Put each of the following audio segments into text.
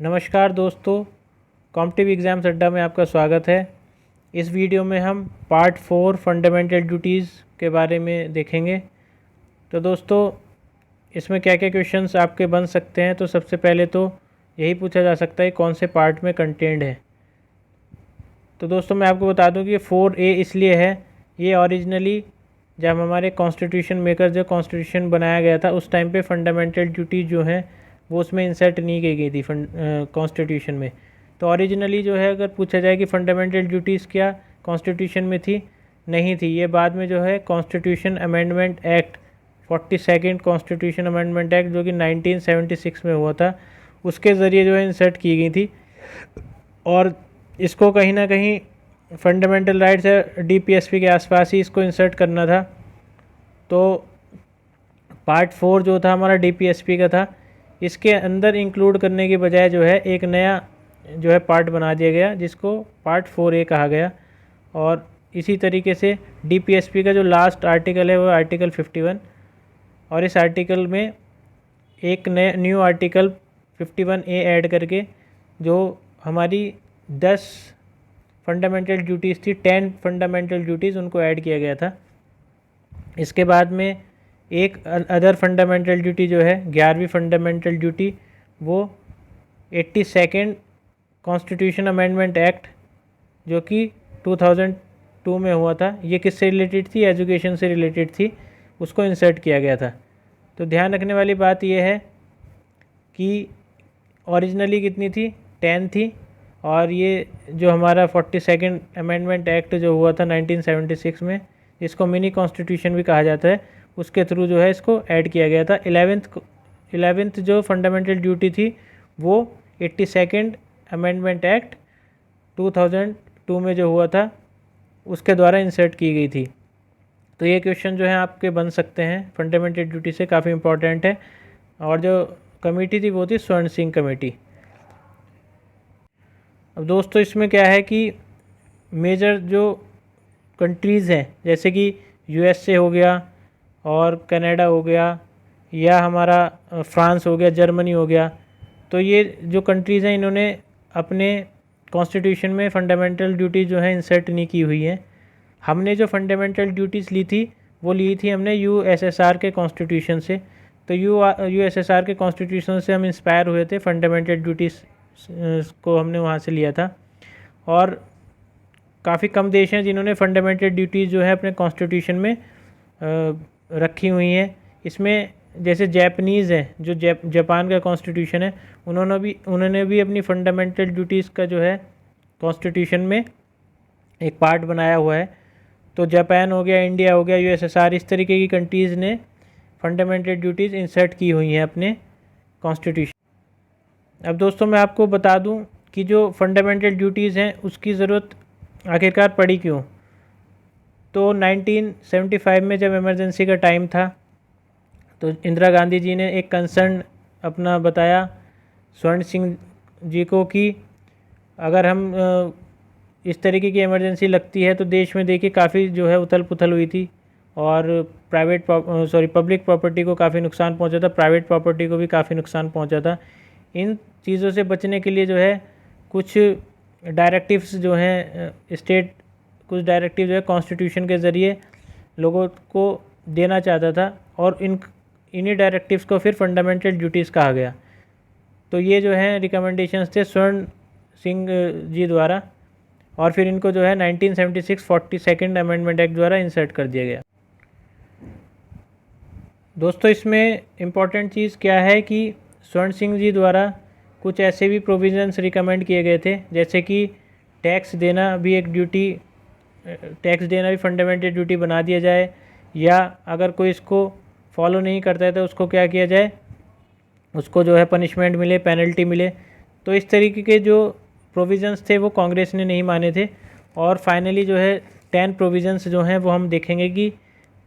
नमस्कार दोस्तों, competitive exams अड्डा में आपका स्वागत है। इस वीडियो में हम पार्ट 4 फंडामेंटल ड्यूटीज़ के बारे में देखेंगे। तो दोस्तों, इसमें क्या क्या क्वेश्चंस आपके बन सकते हैं। तो सबसे पहले तो यही पूछा जा सकता है कौन से पार्ट में कंटेंट है। तो दोस्तों मैं आपको बता दूं कि 4A इसलिए है, ये ओरिजिनली जब हमारे कॉन्स्टिट्यूशन मेकर जो कॉन्स्टिट्यूशन बनाया गया था उस टाइम पे फंडामेंटल ड्यूटी जो है वो उसमें इंसर्ट नहीं की गई थी कॉन्स्टिट्यूशन में। तो ओरिजिनली जो है अगर पूछा जाए कि फंडामेंटल ड्यूटीज़ क्या कॉन्स्टिट्यूशन में थी, नहीं थी। ये बाद में जो है constitution amendment act 42nd constitution amendment act जो कि 1976 में हुआ था, उसके ज़रिए जो है इंसर्ट की गई थी। और इसको कहीं ना कहीं फंडामेंटल राइट्स या डीपीएसपी के आसपास ही इसको इंसर्ट करना था। तो पार्ट 4 जो था हमारा डीपीएसपी का था, इसके अंदर इंक्लूड करने के बजाय जो है एक नया जो है पार्ट बना दिया गया जिसको पार्ट 4A कहा गया। और इसी तरीके से डीपीएसपी का जो लास्ट आर्टिकल है वो आर्टिकल 51, और इस आर्टिकल में एक नया न्यू आर्टिकल 51A ऐड करके जो हमारी 10 फंडामेंटल ड्यूटीज़ थी, 10 फंडामेंटल ड्यूटीज़, उनको ऐड किया गया था। इसके बाद में एक अदर फंडामेंटल ड्यूटी जो है 11वीं फंडामेंटल ड्यूटी, वो 82nd कॉन्स्टिट्यूशन अमेंडमेंट एक्ट जो कि 2002 में हुआ था, ये किससे रिलेटेड थी? एजुकेशन से रिलेटेड थी, उसको इंसर्ट किया गया था। तो ध्यान रखने वाली बात यह है कि ओरिजिनली कितनी थी? 10 थी, और ये जो हमारा 42nd अमेंडमेंट एक्ट जो हुआ था 1976 में, जिसको मिनी कॉन्स्टिट्यूशन भी कहा जाता है, उसके थ्रू जो है इसको ऐड किया गया था। 11th जो फंडामेंटल ड्यूटी थी वो 82nd अमेंडमेंट एक्ट 2002 में जो हुआ था उसके द्वारा इंसर्ट की गई थी। तो ये क्वेश्चन जो है आपके बन सकते हैं, फंडामेंटल ड्यूटी से काफ़ी इम्पोर्टेंट है। और जो कमेटी थी वो थी स्वर्ण सिंह कमेटी। अब दोस्तों इसमें क्या है कि मेजर जो कंट्रीज़ हैं जैसे कि यूएसए हो गया और कनाडा हो गया, या हमारा फ्रांस हो गया, जर्मनी हो गया, तो ये जो कंट्रीज़ हैं इन्होंने अपने कॉन्स्टिट्यूशन में फ़ंडामेंटल ड्यूटीज़ जो है इंसर्ट नहीं की हुई हैं। हमने जो फंडामेंटल ड्यूटीज़ ली थी वो ली थी हमने यूएसएसआर के कॉन्स्टिट्यूशन से। तो यूएसएसआर के कॉन्स्टिट्यूशन से हम इंस्पायर हुए थे, फंडामेंटल ड्यूटीज़ को हमने वहाँ से लिया था। और काफ़ी कम देश हैं जिन्होंने फंडामेंटल ड्यूटीज़ जो है अपने कॉन्स्टिट्यूशन में रखी हुई हैं। इसमें जैसे जापानीज़ हैं, जो जापान का कॉन्स्टिट्यूशन है, उन्होंने भी अपनी फंडामेंटल ड्यूटीज़ का जो है कॉन्स्टिट्यूशन में एक पार्ट बनाया हुआ है। तो जापान हो गया, इंडिया हो गया, यूएसएसआर, इस तरीके की कंट्रीज़ ने फंडामेंटल ड्यूटीज़ इंसर्ट की हुई हैं अपने कॉन्स्टिट्यूशन। अब दोस्तों मैं आपको बता दूं कि जो फंडामेंटल ड्यूटीज़ हैं उसकी ज़रूरत आखिरकार पड़ी क्यों। तो 1975 में जब इमरजेंसी का टाइम था तो इंदिरा गांधी जी ने एक कंसर्न अपना बताया स्वर्ण सिंह जी को कि अगर हम इस तरीके की इमरजेंसी लगती है तो देश में देखिए काफ़ी जो है उथल पुथल हुई थी, और पब्लिक प्रॉपर्टी को काफ़ी नुकसान पहुंचा था, प्राइवेट प्रॉपर्टी को भी काफ़ी नुकसान पहुंचा था। इन चीज़ों से बचने के लिए जो है कुछ डायरेक्टिव्स जो हैं कुछ डायरेक्टिव जो है कॉन्स्टिट्यूशन के ज़रिए लोगों को देना चाहता था, और इन्हीं डायरेक्टिव्स को फिर फंडामेंटल ड्यूटीज़ कहा गया। तो ये जो है रिकमेंडेशंस थे स्वर्ण सिंह जी द्वारा, और फिर इनको जो है 1976 42nd अमेंडमेंट एक्ट द्वारा इंसर्ट कर दिया गया। दोस्तों इसमें इम्पॉर्टेंट चीज़ क्या है कि स्वर्ण सिंह जी द्वारा कुछ ऐसे भी प्रोविज़न्स रिकमेंड किए गए थे, जैसे कि टैक्स देना भी एक ड्यूटी, टैक्स देना भी फंडामेंटल ड्यूटी बना दिया जाए, या अगर कोई इसको फॉलो नहीं करता है तो उसको क्या किया जाए, उसको जो है पनिशमेंट मिले, पेनल्टी मिले। तो इस तरीके के जो प्रोविज़न्स थे वो कांग्रेस ने नहीं माने थे। और फाइनली जो है 10 प्रोविज़न्स जो हैं वो हम देखेंगे कि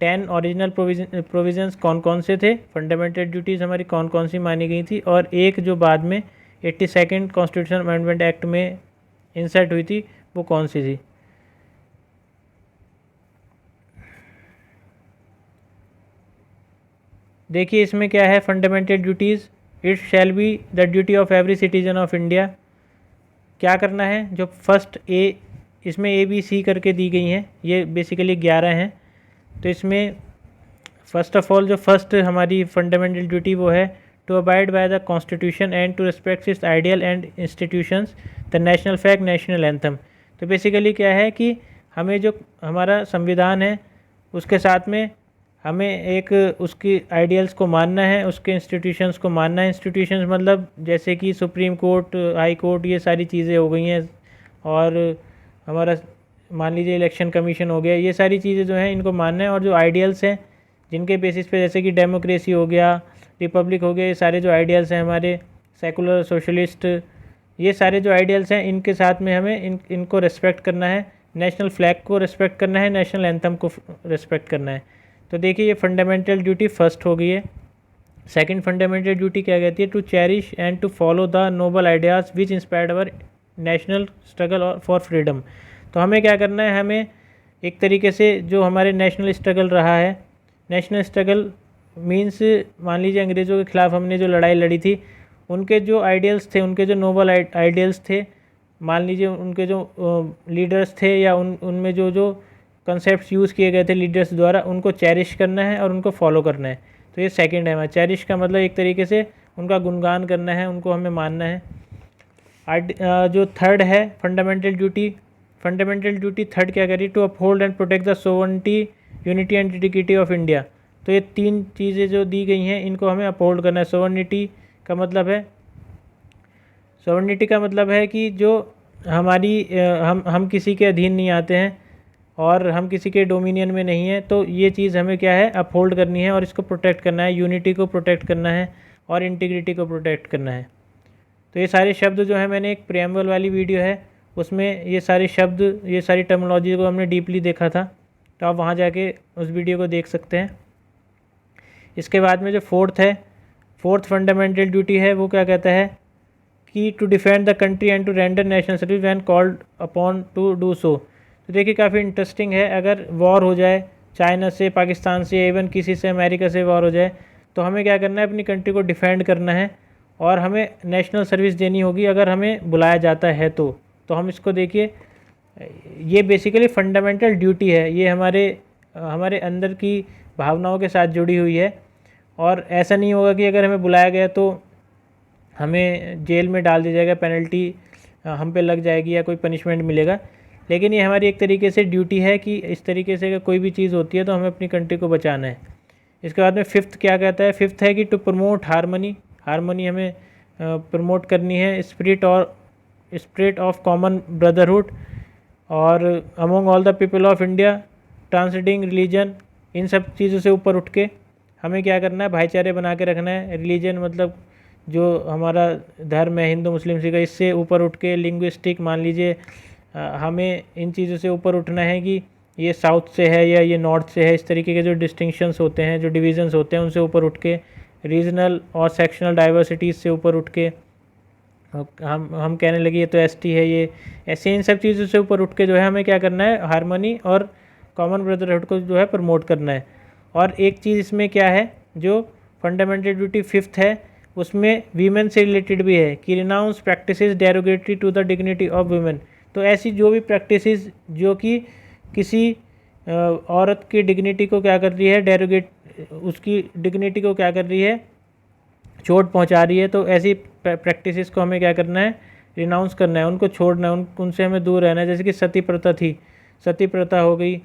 10 ओरिजिनल प्रोविज़न्स कौन कौन से थे, फंडामेंटल ड्यूटीज़ हमारी कौन कौन सी मानी गई थी, और एक जो बाद में 82nd कॉन्स्टिट्यूशन अमेंडमेंट एक्ट में इंसर्ट हुई थी वो कौन सी थी। देखिए इसमें क्या है, fundamental duties it shall be the duty of every citizen of India. क्या करना है, जो फर्स्ट ए, इसमें ए बी सी करके दी गई हैं, ये बेसिकली 11 हैं। तो इसमें फर्स्ट ऑफ ऑल जो फर्स्ट हमारी फंडामेंटल ड्यूटी वो है to abide by the constitution and to respect its ideal and institutions, the national flag, national anthem. तो बेसिकली क्या है कि हमें जो हमारा संविधान है उसके साथ में हमें एक उसकी आइडियल्स को मानना है, उसके इंस्टीट्यूशंस को मानना है। इंस्टीट्यूशंस मतलब जैसे कि सुप्रीम कोर्ट, हाई कोर्ट, ये सारी चीज़ें हो गई हैं, और हमारा मान लीजिए इलेक्शन कमीशन हो गया, ये सारी चीज़ें जो हैं इनको मानना है। और जो आइडियल्स हैं जिनके बेसिस पे, जैसे कि डेमोक्रेसी हो गया, रिपब्लिक हो गया, ये सारे जो आइडियल्स हैं हमारे, सेकुलर, सोशलिस्ट, ये सारे जो आइडियल्स हैं इनके साथ में हमें इनको रेस्पेक्ट करना है। नेशनल फ्लैग को रेस्पेक्ट करना है, नेशनल एंथम को रेस्पेक्ट करना है। तो देखिए ये फंडामेंटल ड्यूटी फर्स्ट हो गई है। सेकंड फंडामेंटल ड्यूटी क्या कहती है, to cherish and to follow the noble ideas which inspired our national struggle for freedom. तो हमें क्या करना है, हमें एक तरीके से जो हमारे नेशनल स्ट्रगल रहा है, नेशनल स्ट्रगल मीन्स मान लीजिए अंग्रेज़ों के ख़िलाफ़ हमने जो लड़ाई लड़ी थी, उनके जो आइडियल्स थे, उनके जो नोबल आइडियल्स थे, मान लीजिए उनके जो लीडर्स थे या उनमें जो जो कंसेप्ट यूज़ किए गए थे लीडर्स द्वारा, उनको चेरिश करना है और उनको फॉलो करना है। तो ये सेकंड है हमारा। चेरिश का मतलब एक तरीके से उनका गुणगान करना है, उनको हमें मानना है। जो थर्ड है fundamental duty, fundamental duty third क्या करी, to uphold and protect the sovereignty, unity and integrity of India. तो ये तीन चीज़ें जो दी गई हैं इनको हमें अपहोल्ड करना है। सोवरेनिटी का मतलब है, सोवरेनिटी का मतलब है कि जो हमारी हम किसी के अधीन नहीं आते हैं और हम किसी के डोमिनियन में नहीं है, तो ये चीज़ हमें क्या है, अपहोल्ड करनी है और इसको प्रोटेक्ट करना है। यूनिटी को प्रोटेक्ट करना है और इंटीग्रिटी को प्रोटेक्ट करना है। तो ये सारे शब्द जो है, मैंने एक प्रेम्बल वाली वीडियो है उसमें ये सारे शब्द, ये सारी टर्मिनोलॉजी को हमने डीपली देखा था, तो आप वहाँ जाके उस वीडियो को देख सकते हैं। इसके बाद में जो फोर्थ है, फोर्थ फंडामेंटल ड्यूटी है, वो क्या कहता है कि to defend the country and to render national service when called upon to do so. तो देखिए काफ़ी इंटरेस्टिंग है, अगर वॉर हो जाए चाइना से, पाकिस्तान से, इवन किसी से, अमेरिका से वॉर हो जाए, तो हमें क्या करना है, अपनी कंट्री को डिफेंड करना है और हमें नेशनल सर्विस देनी होगी अगर हमें बुलाया जाता है तो हम इसको देखिए, ये बेसिकली फंडामेंटल ड्यूटी है, ये हमारे अंदर की भावनाओं के साथ जुड़ी हुई है। और ऐसा नहीं होगा कि अगर हमें बुलाया गया तो हमें जेल में डाल दिया जाएगा, पेनल्टी हम पे लग जाएगी या कोई पनिशमेंट मिलेगा, लेकिन ये हमारी एक तरीके से ड्यूटी है कि इस तरीके से अगर कोई भी चीज़ होती है तो हमें अपनी कंट्री को बचाना है। इसके बाद में फिफ्थ क्या कहता है, फिफ्थ है कि टू प्रमोट हारमनी, हारमोनी हमें प्रमोट करनी है, स्पिरिट ऑफ कॉमन ब्रदरहुड और among all the people of India, transcending religion, इन सब चीज़ों से ऊपर उठ के हमें क्या करना है, भाईचारे बना के रखना है। रिलीजन मतलब जो हमारा धर्म है, हिंदू मुस्लिम सिख, इससे ऊपर उठ के लिंग्विस्टिक, मान लीजिए हमें इन चीज़ों से ऊपर उठना है कि ये साउथ से है या ये नॉर्थ से है, इस तरीके के जो डिस्टिंक्शंस होते हैं, जो डिविजन्स होते हैं, उनसे ऊपर उठ के रीजनल और सेक्शनल डाइवर्सिटीज़ से ऊपर उठ के हम कहने लगे ये तो एसटी है, ये ऐसे, इन सब चीज़ों से ऊपर उठ के जो है हमें क्या करना है, हारमोनी और कॉमन ब्रदरहुड को जो है प्रमोट करना है। और एक चीज़ इसमें क्या है, जो फंडामेंटल ड्यूटी फिफ्थ है, उसमें वीमेन से रिलेटेड भी है कि renounce practices derogatory to the dignity of women. तो ऐसी जो भी प्रैक्टिसेस जो कि किसी औरत की डिग्निटी को क्या कर रही है, डेरोगेट, उसकी डिग्निटी को क्या कर रही है, चोट पहुंचा रही है, तो ऐसी प्रैक्टिसेस को हमें क्या करना है, रिनाउंस करना है, उनको छोड़ना है, उनसे हमें दूर रहना है। जैसे कि सती प्रथा थी, सती प्रथा हो गई,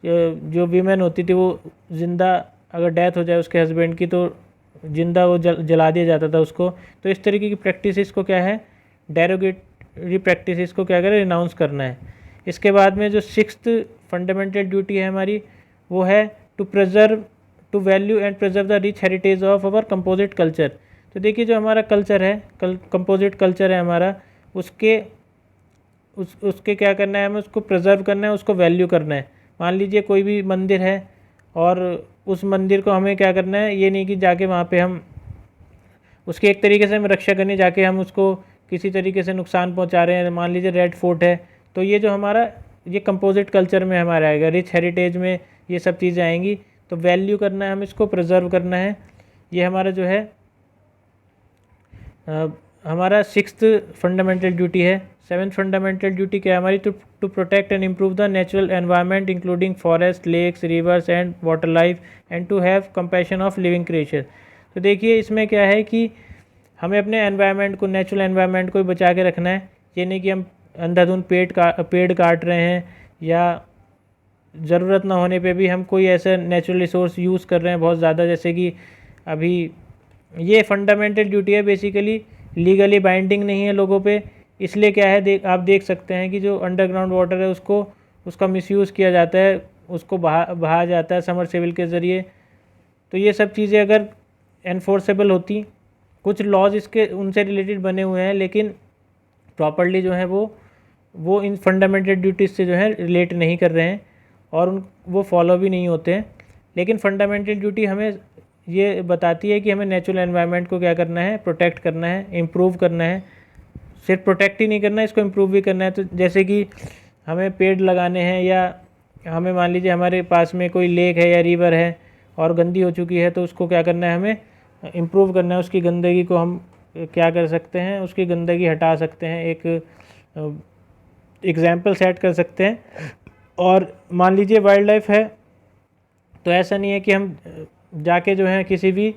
जो वीमेन होती थी वो जिंदा, अगर डेथ हो जाए उसके हस्बैंड की तो जिंदा वो जला दिया जाता था उसको। तो इस तरीके की प्रैक्टिसेस को क्या है, डेरोगेटरी प्रैक्टिसेस को क्या करें, रिनाउंस करना है। इसके बाद में जो सिक्स्थ फंडामेंटल ड्यूटी है हमारी, वो है to preserve, to value and preserve the rich heritage of our composite culture. तो देखिए जो हमारा कल्चर है, कंपोजिट कल्चर है हमारा, उसके क्या करना है, हमें उसको प्रिजर्व करना है, उसको वैल्यू करना है। मान लीजिए कोई भी मंदिर है और उस मंदिर को हमें क्या करना है, ये नहीं कि जाके वहाँ पे हम उसकी एक तरीके से हमें रक्षा करनी, जाके हम उसको किसी तरीके से नुकसान पहुँचा रहे हैं। मान लीजिए रेड फोर्ट है, तो ये जो हमारा ये कंपोजिट कल्चर में हमारा आएगा, रिच हेरिटेज में ये सब चीज़ें आएंगी। तो वैल्यू करना है, हमें इसको प्रिजर्व करना है, ये हमारा जो है हमारा 6th फंडामेंटल ड्यूटी है। 7th फंडामेंटल ड्यूटी क्या है हमारी, to protect and improve the natural environment including forest, lakes, rivers and water life and to have compassion of living creature. तो देखिए इसमें क्या है कि हमें अपने एनवायरनमेंट को, नेचुरल एनवायरनमेंट को बचा के रखना है। ये नहीं कि हम अंधाधुंध पेड़ काट रहे हैं या ज़रूरत ना होने पे भी हम कोई ऐसा नेचुरल रिसोर्स यूज़ कर रहे हैं बहुत ज़्यादा, जैसे कि अभी ये फंडामेंटल ड्यूटी है, बेसिकली लीगली बाइंडिंग नहीं है लोगों पे। इसलिए क्या है, आप देख सकते हैं कि जो अंडरग्राउंड वाटर है उसका मिसयूज़ किया जाता है, उसको बहा जाता है समरसेबल के ज़रिए। तो ये सब चीज़ें अगर एनफोर्सेबल होती, कुछ लॉज इसके उनसे रिलेटेड बने हुए हैं लेकिन प्रॉपर्ली जो है वो इन फंडामेंटल ड्यूटीज़ से जो है रिलेट नहीं कर रहे हैं और वो फॉलो भी नहीं होते हैं। लेकिन फंडामेंटल ड्यूटी हमें ये बताती है कि हमें नेचुरल एनवायरनमेंट को क्या करना है, प्रोटेक्ट करना है, इम्प्रूव करना है। सिर्फ प्रोटेक्ट ही नहीं करना है, इसको इम्प्रूव भी करना है। तो जैसे कि हमें पेड़ लगाने हैं, या हमें मान लीजिए हमारे पास में कोई लेक है या रिवर है और गंदी हो चुकी है, तो उसको क्या करना है, हमें इम्प्रूव करना है। उसकी गंदगी को हम क्या कर सकते हैं, उसकी गंदगी हटा सकते हैं, एक एग्जाम्पल सेट कर सकते हैं। और मान लीजिए वाइल्ड लाइफ है, तो ऐसा नहीं है कि हम जाके जो है किसी भी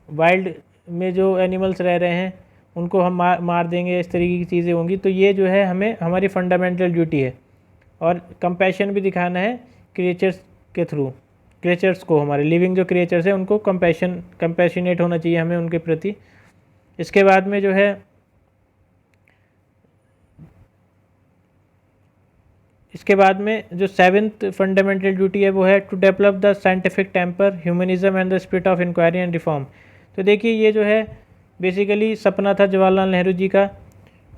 वाइल्ड में जो एनिमल्स रह रहे हैं उनको हम मार देंगे, इस तरीके की चीज़ें होंगी। तो ये जो है हमें हमारी फंडामेंटल ड्यूटी है। और कंपैशन भी दिखाना है क्रिएचर्स के थ्रू, क्रिएचर्स को, हमारे लिविंग जो क्रिएचर्स हैं उनको कंपैशनेट होना चाहिए हमें उनके प्रति। इसके बाद में जो है इसके बाद में जो 7th फंडामेंटल ड्यूटी है वो है to develop the scientific temper, humanism and the spirit of inquiry and reform. तो देखिए ये जो है बेसिकली सपना था जवाहरलाल नेहरू जी का,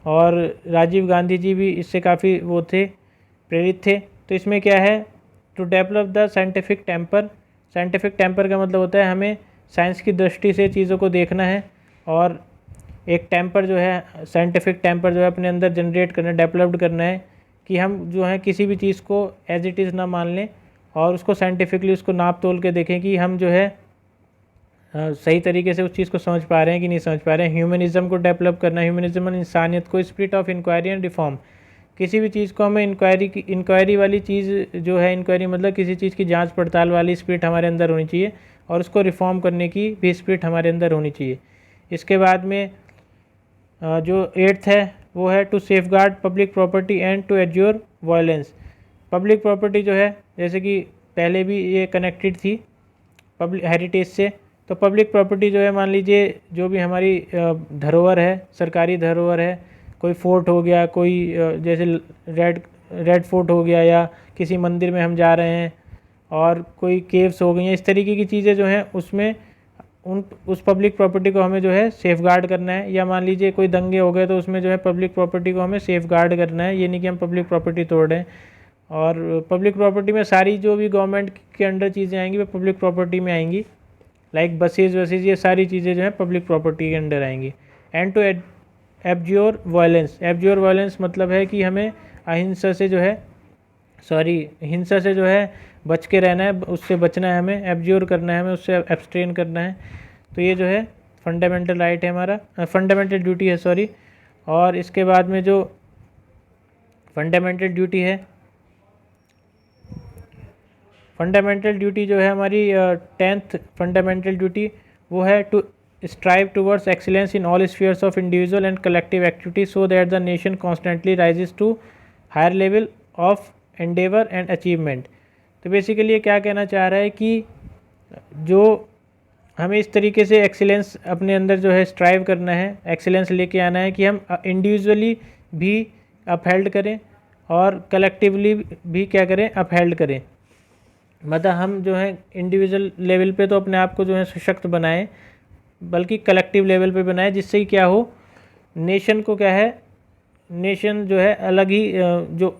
और राजीव गांधी जी भी इससे काफ़ी वो थे, प्रेरित थे। तो इसमें क्या है, to develop the scientific temper. Scientific temper का मतलब होता है हमें साइंस की दृष्टि से चीज़ों को देखना है, और एक टेम्पर जो है, साइंटिफिक टेम्पर जो है अपने अंदर जनरेट करना, डेवलप्ड करना है कि हम जो है किसी भी चीज़ को एज इट इज़ ना मान लें और उसको साइंटिफिकली उसको नाप तोल के देखें कि हम जो है सही तरीके से उस चीज़ को समझ पा रहे हैं कि नहीं समझ पा रहे हैं। ह्यूमनिज़म को डेवलप करना, ह्यूमनिज़म और इंसानियत को, spirit of inquiry and reform. किसी भी चीज़ को हमें इंक्वायरी वाली चीज़ जो है, इंक्वायरी मतलब किसी चीज़ की जांच पड़ताल वाली स्पिरिट हमारे अंदर होनी चाहिए, और उसको रिफॉर्म करने की भी स्पिरिट हमारे अंदर होनी चाहिए। इसके बाद में जो 8th है वो है to safeguard public property and to एड्योर वायलेंस। पब्लिक प्रॉपर्टी जो है, जैसे कि पहले भी ये कनेक्टेड थी पब्लिक हेरिटेज से। तो पब्लिक प्रॉपर्टी जो है, मान लीजिए जो भी हमारी धरोहर है, सरकारी धरोहर है, कोई फोर्ट हो गया, कोई जैसे रेड फोर्ट हो गया, या किसी मंदिर में हम जा रहे हैं और कोई केव्स हो गई हैं, इस तरीके की चीज़ें जो हैं उसमें उस पब्लिक प्रॉपर्टी को हमें जो है सेफ़गार्ड करना है। या मान लीजिए कोई दंगे हो गए तो उसमें जो है पब्लिक प्रॉपर्टी को हमें सेफ़गार्ड करना है, ये नहीं कि हम पब्लिक प्रॉपर्टी तोड़ रहे हैं। और पब्लिक प्रॉपर्टी में सारी जो भी गवर्नमेंट के अंडर चीज़ें आएंगी वो पब्लिक प्रॉपर्टी में आएंगी, लाइक बसेज वसेज, ये सारी चीज़ें जो है पब्लिक प्रॉपर्टी के अंडर आएंगी। And to abjure violence. Abjure violence मतलब है कि हमें अहिंसा से जो है, हिंसा से जो है बच के रहना है, उससे बचना है हमें, एब्ज्योर करना है हमें, उससे एब्सट्रेन करना है। तो ये जो है फंडामेंटल राइट है हमारा, फंडामेंटल ड्यूटी है। और इसके बाद में जो फंडामेंटल ड्यूटी है, फंडामेंटल ड्यूटी जो है हमारी 10th फंडामेंटल ड्यूटी वो है to strive towards excellence in all spheres of individual and collective activity so that the nation constantly rises to higher level of endeavour and achievement. तो basically ये क्या कहना चाह रहा है कि जो हमें इस तरीके से एक्सीलेंस अपने अंदर जो है स्ट्राइव करना है, एक्सीलेंस लेके आना है कि हम इंडिविजुअली भी अपहेल्ड करें और कलेक्टिवली भी क्या करें, अपहेल्ड करें। मतलब हम जो है इंडिविजुअल लेवल पे तो अपने आप को जो है सशक्त बनाएं, बल्कि कलेक्टिव लेवल पे बनाएं, जिससे कि क्या हो, नेशन को क्या है, नेशन जो है अलग ही जो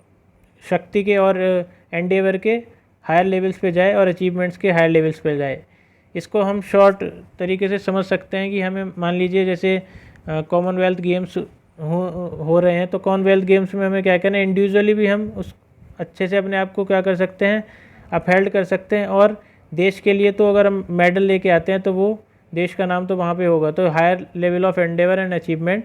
शक्ति के और एंडेवर के हायर लेवल्स पे जाए और अचीवमेंट्स के हायर लेवल्स पे जाए। इसको हम शॉर्ट तरीके से समझ सकते हैं कि हमें मान लीजिए जैसे कॉमनवेल्थ गेम्स हो रहे हैं, तो कॉमनवेल्थ गेम्स में हमें क्या करना है, इंडिविजुअली भी हम उस अच्छे से अपने आप को क्या कर सकते हैं, अपहेल्ड कर सकते हैं। और देश के लिए तो अगर हम मेडल लेके आते हैं तो वो देश का नाम तो वहाँ पे होगा। तो higher level of endeavour and achievement,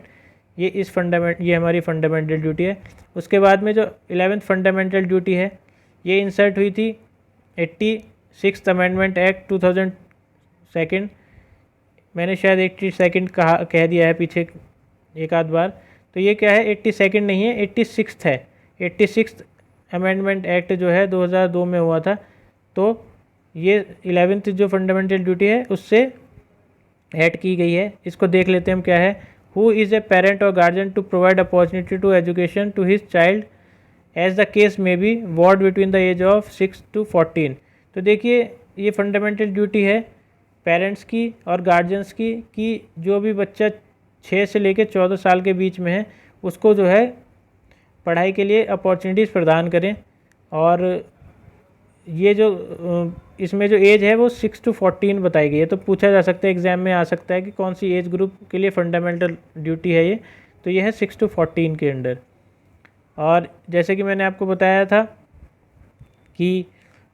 ये हमारी फंडामेंटल ड्यूटी है। उसके बाद में जो 11th फंडामेंटल ड्यूटी है ये इंसर्ट हुई थी 86th अमेंडमेंट एक्ट 2002। मैंने शायद 82 कह दिया है पीछे एक आध बार, तो ये क्या है, 82 नहीं है, 86 है। 86 अमेंडमेंट एक्ट जो है 2002 में हुआ था। तो ये 11th जो फंडामेंटल ड्यूटी है उससे ऐड की गई है। इसको देख लेते हैं हम क्या है। हु इज़ ए पेरेंट और guardian to provide opportunity to education to his child as the case may be ward between the age of 6 to 14। तो देखिए ये फंडामेंटल ड्यूटी है पेरेंट्स की और गार्जियंस की कि जो भी बच्चा 6 से लेकर 14 साल के बीच में है उसको जो है पढ़ाई के लिए अपॉर्चुनिटीज़ प्रदान करें। और ये जो इसमें जो एज है वो 6 to 14 बताई गई है। तो पूछा जा सकता है, एग्ज़ाम में आ सकता है कि कौन सी एज ग्रुप के लिए फंडामेंटल ड्यूटी है ये, तो ये है 6 to 14 के अंडर। और जैसे कि मैंने आपको बताया था कि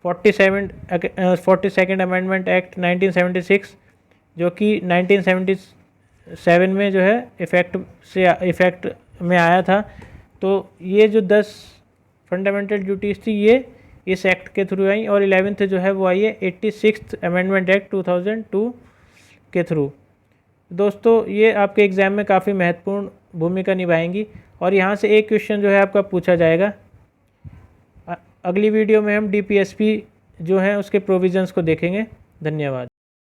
42nd अमेंडमेंट एक्ट 1976 जो कि 1977 में जो है इफ़ेक्ट में आया था। तो ये जो 10 फंडामेंटल ड्यूटीज़ थी ये इस एक्ट के थ्रू आई, और 11th जो है वो आई है 86th अमेंडमेंट एक्ट 2002 के थ्रू। दोस्तों ये आपके एग्ज़ाम में काफ़ी महत्वपूर्ण भूमिका निभाएंगी और यहाँ से एक क्वेश्चन जो है आपका पूछा जाएगा। अगली वीडियो में हम DPSP जो है उसके प्रोविज़न्स को देखेंगे। धन्यवाद।